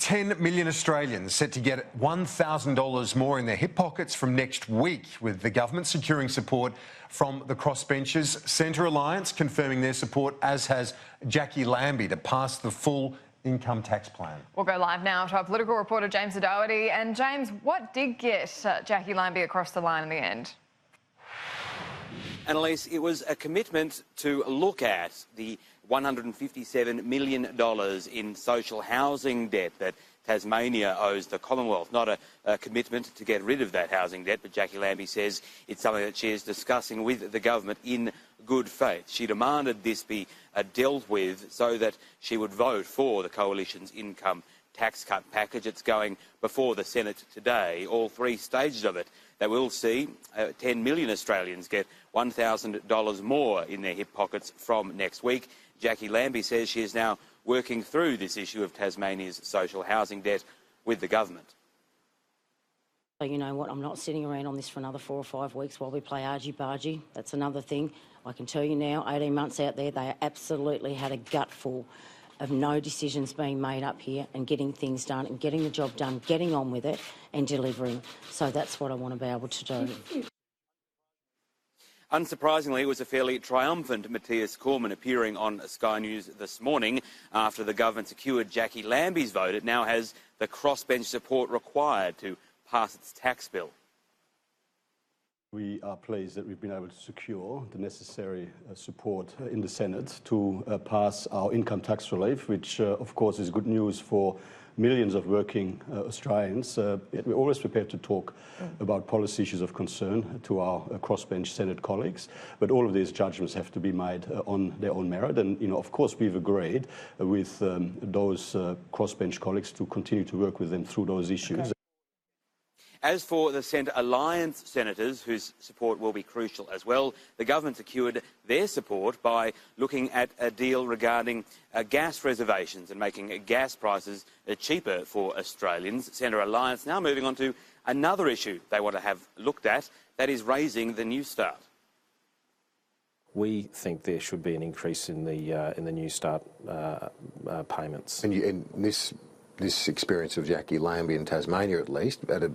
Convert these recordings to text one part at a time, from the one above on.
10 million Australians set to get $1,000 more in their hip pockets from next week, with the government securing support from the crossbenchers. Centre Alliance confirming their support, as has Jackie Lambie, to pass the full income tax plan. We'll go live now to our political reporter James O'Doherty. And James, what did get Jackie Lambie across the line in the end? Annalise, it was a commitment to look at the $157 million in social housing debt that Tasmania owes the Commonwealth. Not a commitment to get rid of that housing debt, but Jackie Lambie says it's something that she is discussing with the government in good faith. She demanded this be dealt with so that she would vote for the Coalition's income tax cut package. It's going before the Senate today, all three stages of it. That will see 10 million Australians get $1,000 more in their hip pockets from next week. Jackie Lambie says she is now working through this issue of Tasmania's social housing debt with the government. You know what, I'm not sitting around on this for another 4 or 5 weeks while we play argy-bargy. That's another thing. I can tell you now, 18 months out there, they absolutely had a gutful of no decisions being made up here and getting things done and getting the job done, getting on with it and delivering. So that's what I want to be able to do. Unsurprisingly, it was a fairly triumphant Matthias Cormann appearing on Sky News this morning. After the government secured Jackie Lambie's vote, it now has the crossbench support required to pass its tax bill. We are pleased that we've been able to secure the necessary support in the Senate to pass our income tax relief, which of course is good news for millions of working Australians. We're always prepared to talk about policy issues of concern to our crossbench Senate colleagues, but all of these judgments have to be made on their own merit. And, you know, of course, we've agreed with those crossbench colleagues to continue to work with them through those issues. Okay. As for the Centre Alliance senators, whose support will be crucial as well, the government secured their support by looking at a deal regarding gas reservations and making gas prices cheaper for Australians. Centre Alliance now moving on to another issue they want to have looked at, that is raising the New Start. We think there should be an increase in the New Start payments. And this experience of Jackie Lambie in Tasmania, at least, at a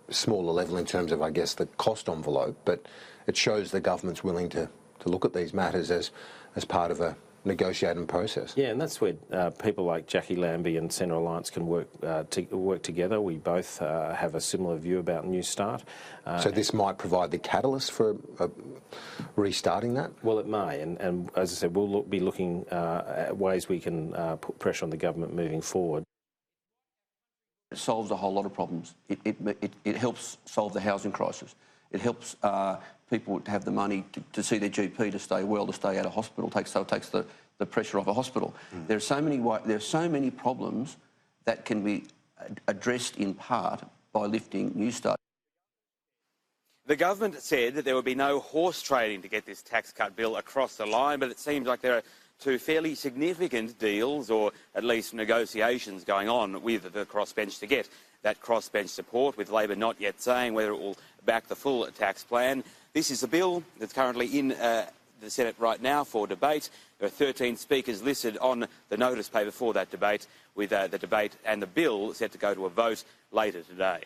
smaller level in terms of, I guess, the cost envelope, but it shows the government's willing to look at these matters as part of a negotiating process. Yeah, and that's where people like Jackie Lambie and Centre Alliance can work together. We both have a similar view about New Start. So this might provide the catalyst for restarting that? Well, it may, and as I said, we'll be looking at ways we can put pressure on the government moving forward. It solves a whole lot of problems. It helps solve the housing crisis. It helps people to have the money to see their GP, to stay well, to stay out of hospital. Takes the pressure off a hospital. There are so many problems that can be addressed in part by lifting New Start. The government said that there would be no horse trading to get this tax cut bill across the line, but it seems like there are two fairly significant deals, or at least negotiations going on with the crossbench to get that crossbench support, with Labor not yet saying whether it will back the full tax plan. This is a bill that's currently in the Senate right now for debate. There are 13 speakers listed on the notice paper for that debate, with the debate and the bill set to go to a vote later today.